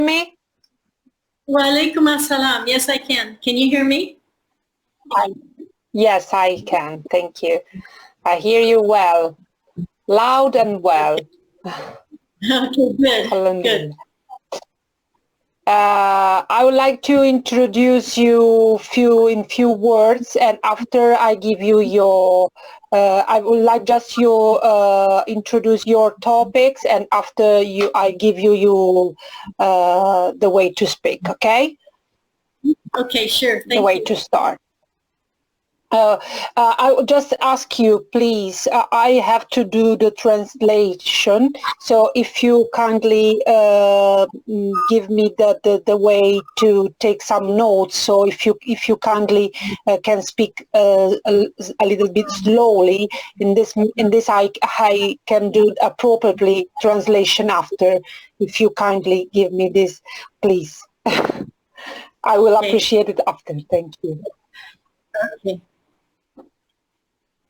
me? Walaikum assalam. Yes, I can. Can you hear me? Yes, I can. Thank you. I hear you well, loud and well. Okay, good. Good. I would like to introduce you in few words, and after I give you your, I would like just you introduce your topics, and after I give you the way to speak. Okay? Okay, sure. Thank the way you. to start. I would just ask you, please, I have to do the translation, so if you kindly give me the way to take some notes, so if you kindly can speak a little bit slowly, in this I can do appropriately translation after, if you kindly give me this, please. I will appreciate it after, thank you. Okay.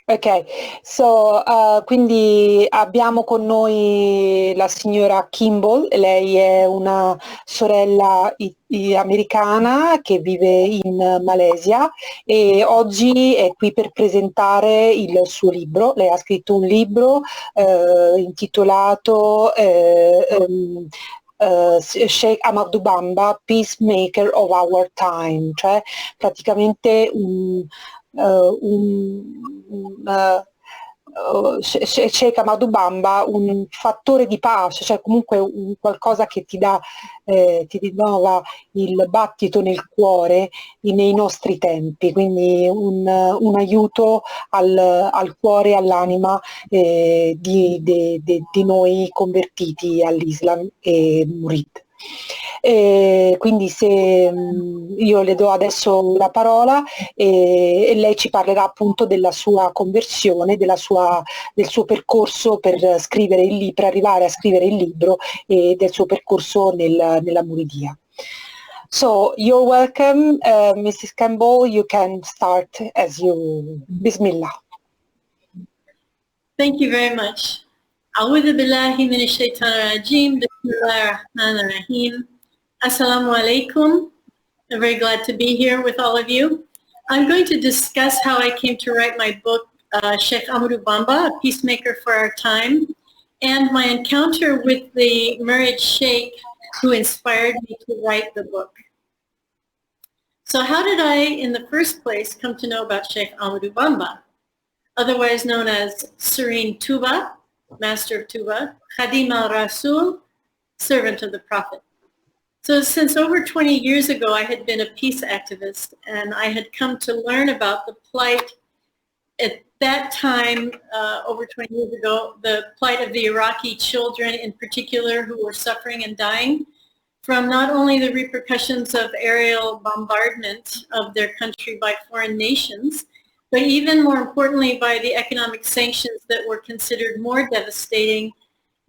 Ok, quindi abbiamo con noi la signora Kimball, lei è una sorella americana che vive in Malesia e oggi è qui per presentare il suo libro. Lei ha scritto un libro intitolato Sheikh Ahmadou Bamba, Peacemaker of Our Time, cioè praticamente Sheikh Ahmadou Bamba, un fattore di pace, cioè comunque qualcosa che ti rinnova il battito nel cuore nei nostri tempi, quindi un aiuto al cuore e all'anima di noi convertiti all'Islam e Mouride. Quindi io le do adesso la parola e lei ci parlerà appunto della sua conversione, del suo percorso per scrivere per arrivare a scrivere il libro e del suo percorso nella Mouridia. So, you're welcome, Mrs. Kimball, you can start as you, Bismillah. Thank you very much. A'udhu billahi minash shaitanir rajim. Bismillahir rahmanir rahim. Assalamu alaikum. I'm very glad to be here with all of you. I'm going to discuss how I came to write my book, Sheikh Ahmadou Bamba, A Peacemaker for Our Time, and my encounter with the Mouride Sheikh who inspired me to write the book. So how did I, in the first place, come to know about Sheikh Ahmadou Bamba, otherwise known as Serene Touba, Master of Touba, Khadimou-Rassoul, servant of the Prophet. So since over 20 years ago, I had been a peace activist, and I had come to learn about the plight at that time, over 20 years ago, the plight of the Iraqi children in particular who were suffering and dying from not only the repercussions of aerial bombardment of their country by foreign nations, but even more importantly by the economic sanctions that were considered more devastating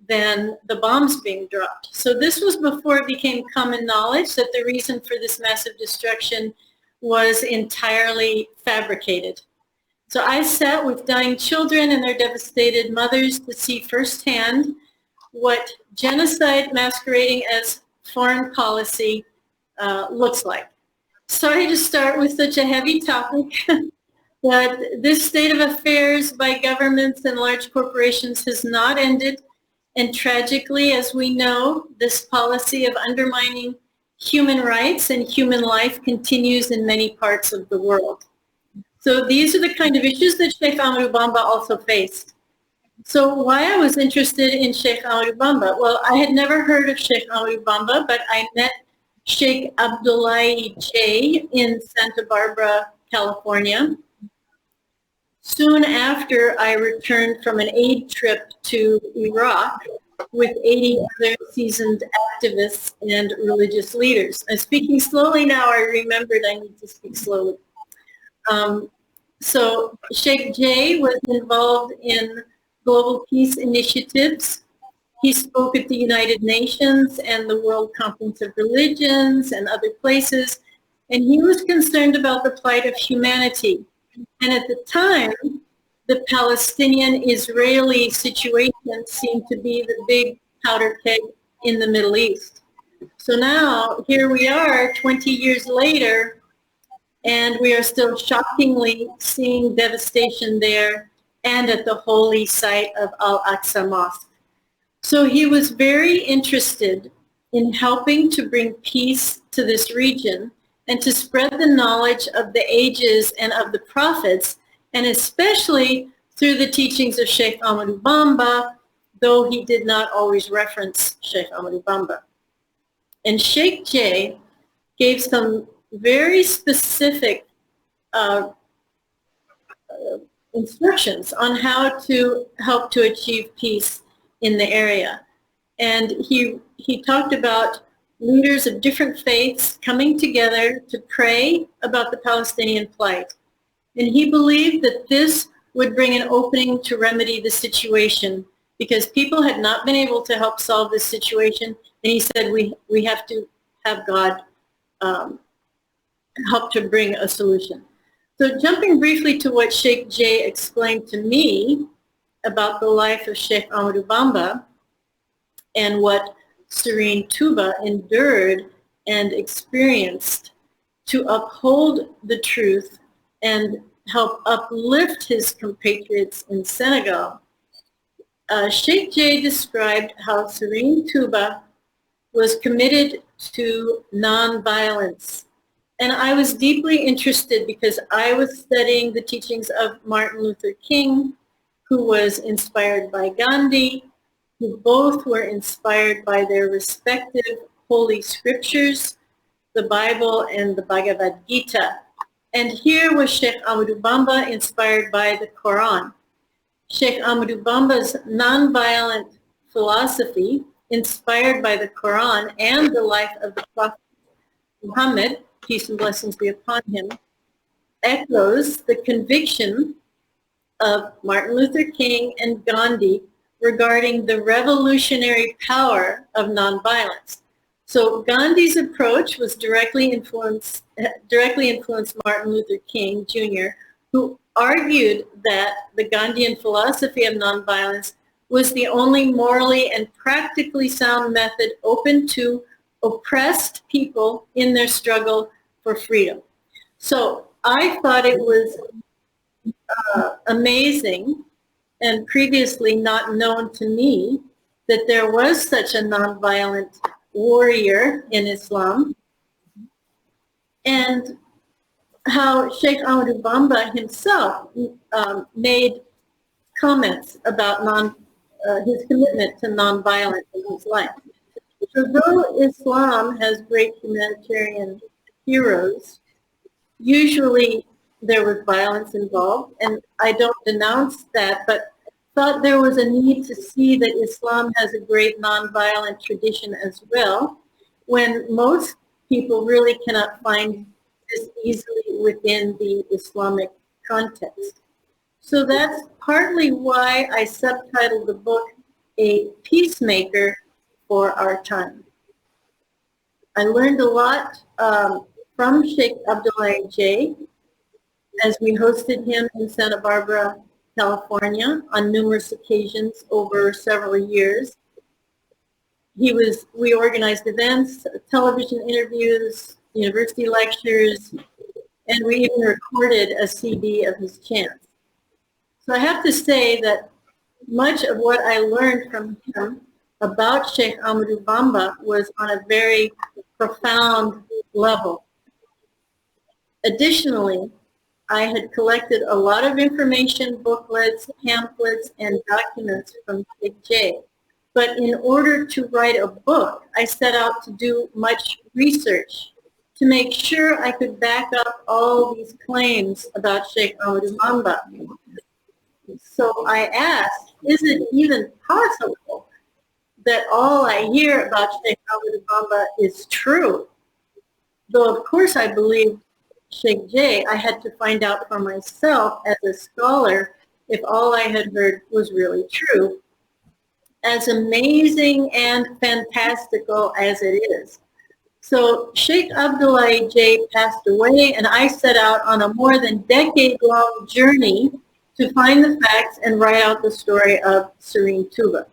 than the bombs being dropped. So this was before it became common knowledge that the reason for this massive destruction was entirely fabricated. So I sat with dying children and their devastated mothers to see firsthand what genocide masquerading as foreign policy looks like. Sorry to start with such a heavy topic, but this state of affairs by governments and large corporations has not ended. And tragically, as we know, this policy of undermining human rights and human life continues in many parts of the world. So these are the kind of issues that Sheikh Ahmadou Bamba also faced. So why I was interested in Sheikh Ahmadou Bamba? Well, I had never heard of Sheikh Ahmadou Bamba, but I met Sheikh Abdullahi J. in Santa Barbara, California. Soon after, I returned from an aid trip to Iraq with 80 other seasoned activists and religious leaders. I'm speaking slowly now. I remembered I need to speak slowly. So Sheikh J was involved in global peace initiatives. He spoke at the United Nations and the World Conference of Religions and other places, and he was concerned about the plight of humanity. And at the time, the Palestinian-Israeli situation seemed to be the big powder keg in the Middle East. So now, here we are 20 years later, and we are still shockingly seeing devastation there and at the holy site of Al-Aqsa Mosque. So he was very interested in helping to bring peace to this region and to spread the knowledge of the ages and of the prophets, and especially through the teachings of Sheikh Ahmadou Bamba, though he did not always reference Sheikh Ahmadou Bamba. And Sheikh J gave some very specific instructions on how to help to achieve peace in the area. And he talked about leaders of different faiths coming together to pray about the Palestinian plight. And he believed that this would bring an opening to remedy the situation, because people had not been able to help solve this situation. And he said, we have to have God help to bring a solution. So jumping briefly to what Sheikh J explained to me about the life of Sheikh Ahmadou Bamba and what Serene Touba endured and experienced to uphold the truth and help uplift his compatriots in Senegal. Sheikh J described how Serene Touba was committed to nonviolence. And I was deeply interested because I was studying the teachings of Martin Luther King, who was inspired by Gandhi, who both were inspired by their respective holy scriptures, the Bible and the Bhagavad Gita. And here was Sheikh Ahmadou Bamba inspired by the Quran. Sheikh Ahmadou Bamba's nonviolent philosophy, inspired by the Quran and the life of the Prophet Muhammad, peace and blessings be upon him, echoes the conviction of Martin Luther King and Gandhi regarding the revolutionary power of nonviolence. So Gandhi's approach was directly influenced Martin Luther King Jr., who argued that the Gandhian philosophy of nonviolence was the only morally and practically sound method open to oppressed people in their struggle for freedom. So I thought it was amazing and previously not known to me that there was such a nonviolent warrior in Islam, and how Sheikh Ahmadou Bamba himself made comments about his commitment to nonviolence in his life. So though Islam has great humanitarian heroes, usually there was violence involved, and I don't denounce that, but thought there was a need to see that Islam has a great nonviolent tradition as well, when most people really cannot find this easily within the Islamic context. So that's partly why I subtitled the book, A Peacemaker for Our Time. I learned a lot from Sheikh Abdullahi J. as we hosted him in Santa Barbara, California on numerous occasions over several years. We organized events, television interviews, university lectures, and we even recorded a CD of his chants. So I have to say that much of what I learned from him about Sheikh Ahmadou Bamba was on a very profound level. Additionally, I had collected a lot of information, booklets, pamphlets, and documents from Sheikh J. But in order to write a book, I set out to do much research to make sure I could back up all these claims about Sheikh Ahmadou Bamba. So I asked, is it even possible that all I hear about Sheikh Ahmadou Bamba is true? Though of course I believe Sheikh J, I had to find out for myself as a scholar if all I had heard was really true. As amazing and fantastical as it is. So Sheikh Abdullahi J passed away, and I set out on a more than decade-long journey to find the facts and write out the story of Serene Touba.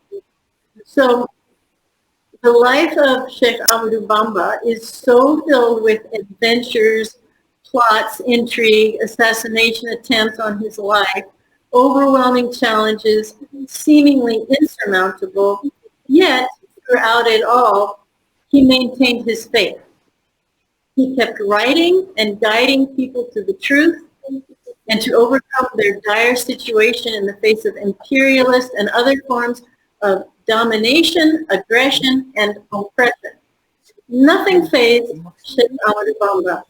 So The life of Sheikh Ahmadou Bamba is so filled with adventures, plots, intrigue, assassination attempts on his life, overwhelming challenges, seemingly insurmountable, yet throughout it all, he maintained his faith. He kept writing and guiding people to the truth and to overcome their dire situation in the face of imperialist and other forms of domination, aggression, and oppression. Nothing fazed Sheikh Ahmadou Bamba.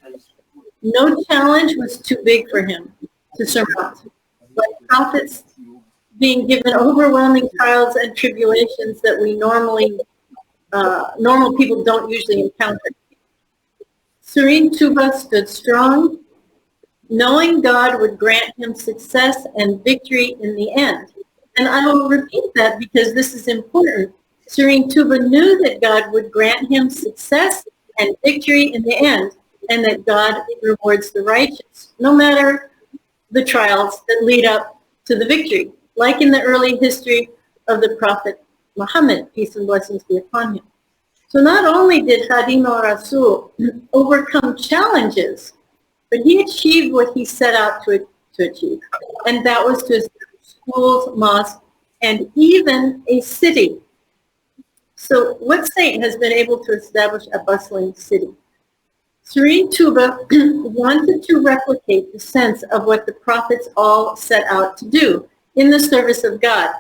No challenge was too big for him to surmount. Like prophets being given overwhelming trials and tribulations that we normal people don't usually encounter. Serene Touba stood strong, knowing God would grant him success and victory in the end. And I will repeat that because this is important. Serene Touba knew that God would grant him success and victory in the end, and that God rewards the righteous, no matter the trials that lead up to the victory, like in the early history of the Prophet Muhammad, peace and blessings be upon him. So not only did Khadimou-Rassoul overcome challenges, but he achieved what he set out to achieve, and that was to establish schools, mosques, and even a city. So what saint has been able to establish a bustling city? Serene Touba wanted to replicate the sense of what the prophets all set out to do in the service of God.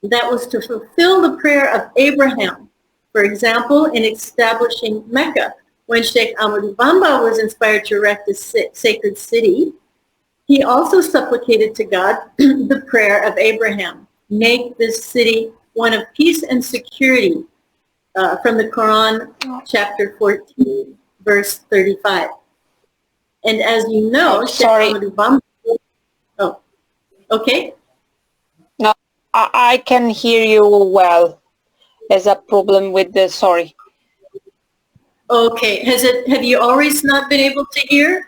That was to fulfill the prayer of Abraham, for example, in establishing Mecca. When Sheikh Ahmadou Bamba was inspired to erect a sacred city, he also supplicated to God the prayer of Abraham, make this city one of peace and security, from the Quran, chapter 14, verse 35. And as you know, Sheikh Ahmadou Bamba... Oh, okay. No, I can hear you well. There's a problem with the... Sorry. Okay. Have you always not been able to hear?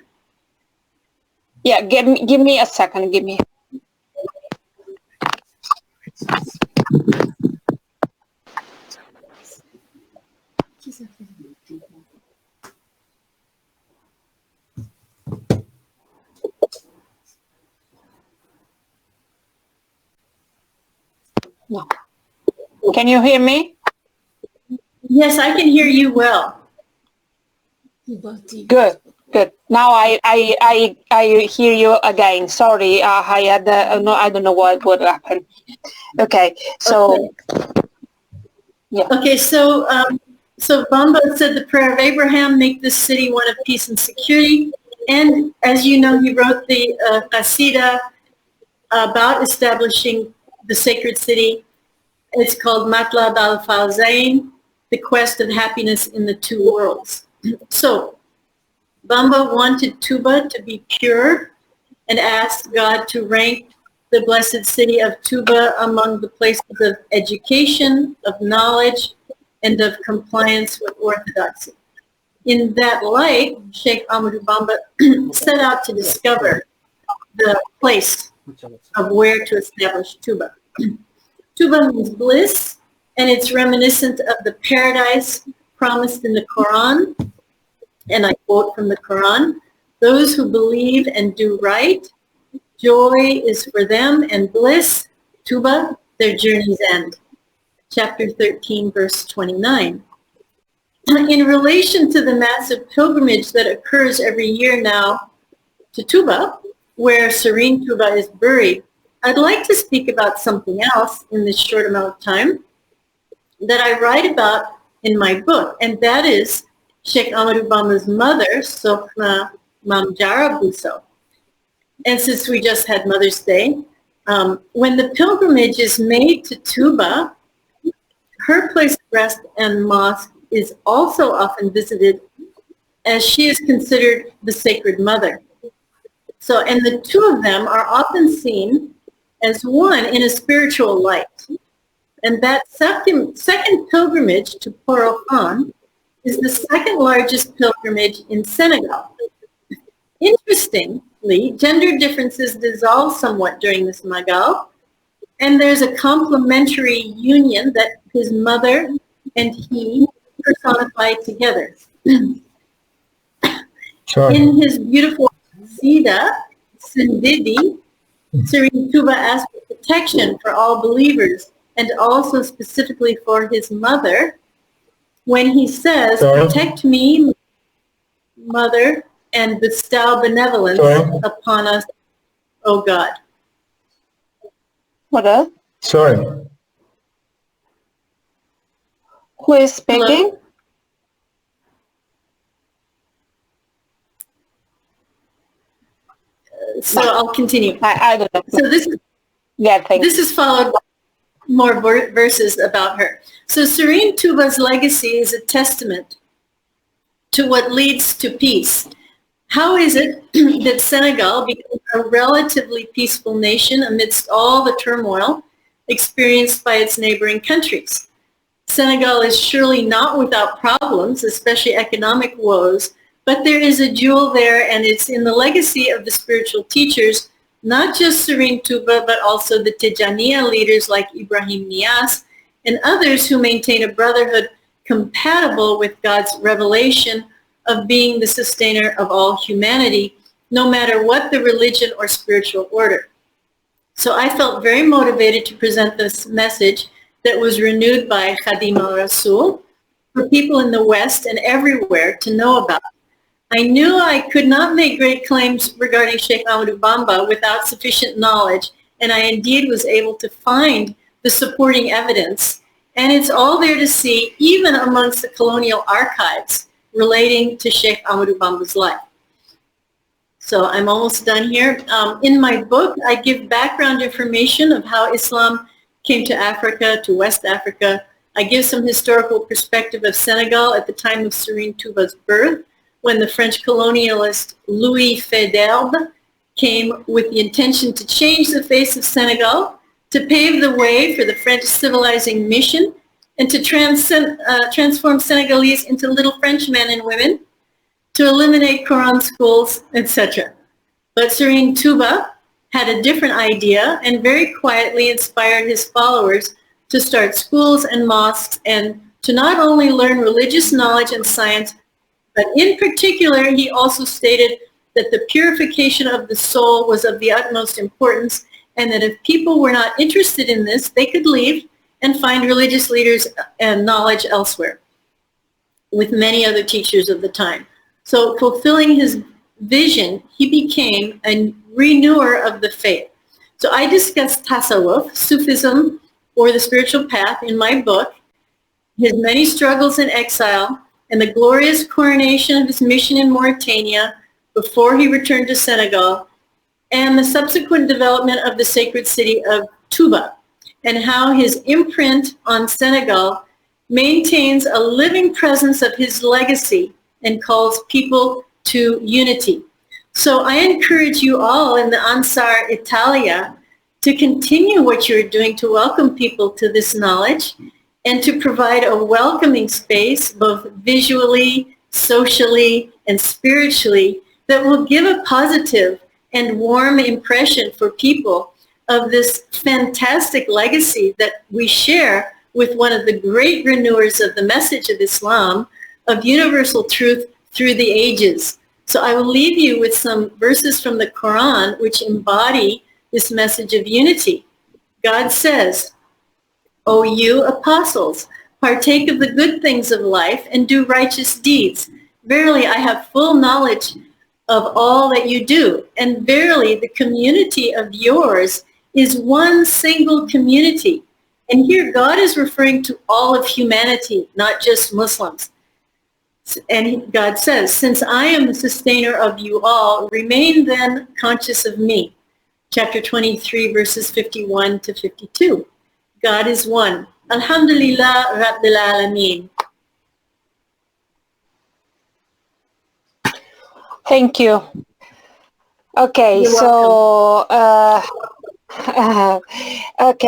Yeah, give me a second. Give me. No. Can you hear me? Yes, I can hear you well. Good, good. Now I hear you again. Sorry, I had no, I don't know what happened. Okay, so okay. Yeah. Okay, so Bamba said the prayer of Abraham, make this city one of peace and security. And as you know, he wrote the qasida about establishing the sacred city. It's called Matlab al-Fawzain, the quest of happiness in the two worlds. So Bamba wanted Touba to be pure and asked God to rank the blessed city of Touba among the places of education, of knowledge, and of compliance with orthodoxy. In that light, Sheikh Ahmadou Bamba set out to discover the place of where to establish Touba. Touba means bliss, and it's reminiscent of the paradise promised in the Quran. And I quote from the Quran, those who believe and do right, joy is for them and bliss, Touba, their journey's end. Chapter 13, verse 29. In relation to the massive pilgrimage that occurs every year now to Touba, where Serene Touba is buried, I'd like to speak about something else in this short amount of time that I write about in my book, and that is Sheikh Ahmadou Bamba's mother, Sokhna Mamjara Bousso. And since we just had Mother's Day, when the pilgrimage is made to Touba, her place of rest and mosque is also often visited, as she is considered the sacred mother. So, and the two of them are often seen as one in a spiritual light. And that second pilgrimage to Port-au-Prince is the second largest pilgrimage in Senegal. Interestingly, gender differences dissolve somewhat during this Magal, and there's a complementary union that his mother and he personified together. Sorry. In his beautiful Sida, Sindidi, Serene Touba asked for protection for all believers and also specifically for his mother when he says, Sorry. protect me, mother, and bestow benevolence upon us, O God. What else? Sorry. Who is speaking? Hello? So I'll continue. I don't know. So this is followed by more verses about her. So Serene Touba's legacy is a testament to what leads to peace. How is it that Senegal became a relatively peaceful nation amidst all the turmoil experienced by its neighboring countries? Senegal is surely not without problems, especially economic woes, but there is a jewel there, and it's in the legacy of the spiritual teachers, not just Serene Touba, but also the Tijaniya leaders like Ibrahim Niasse and others who maintain a brotherhood compatible with God's revelation of being the sustainer of all humanity, no matter what the religion or spiritual order. So I felt very motivated to present this message that was renewed by Khadimou-Rassoul for people in the West and everywhere to know about. I knew I could not make great claims regarding Sheikh Ahmadou Bamba without sufficient knowledge, and I indeed was able to find the supporting evidence. And it's all there to see, even amongst the colonial archives relating to Sheikh Ahmadou Bamba's life. So I'm almost done here. In my book, I give background information of how Islam came to Africa, to West Africa. I give some historical perspective of Senegal at the time of Serene Touba's birth, when the French colonialist Louis Faidherbe came with the intention to change the face of Senegal, to pave the way for the French civilizing mission, and to transform Senegalese into little French men and women, to eliminate Quran schools, etc. But Serene Touba had a different idea and very quietly inspired his followers to start schools and mosques and to not only learn religious knowledge and science, but in particular, he also stated that the purification of the soul was of the utmost importance, and that if people were not interested in this, they could leave and find religious leaders and knowledge elsewhere, with many other teachers of the time. So fulfilling his vision, he became a renewer of the faith. So I discuss Tasawwuf, Sufism, or the spiritual path in my book, his many struggles in exile, and the glorious coronation of his mission in Mauritania before he returned to Senegal, and the subsequent development of the sacred city of Touba, and how his imprint on Senegal maintains a living presence of his legacy and calls people to unity. So I encourage you all in the Ansar Italie to continue what you're doing to welcome people to this knowledge and to provide a welcoming space, both visually, socially, and spiritually, that will give a positive and warm impression for people of this fantastic legacy that we share with one of the great renewers of the message of Islam, of universal truth through the ages. So I will leave you with some verses from the Quran which embody this message of unity. God says, O you apostles, partake of the good things of life and do righteous deeds. Verily, I have full knowledge of all that you do. And verily, the community of yours is one single community. And here God is referring to all of humanity, not just Muslims. And God says, since I am the sustainer of you all, remain then conscious of me. Chapter 23, verses 51 to 52. God is one. Alhamdulillah Rabbil Alameen. Thank you. Okay, You're so welcome. okay.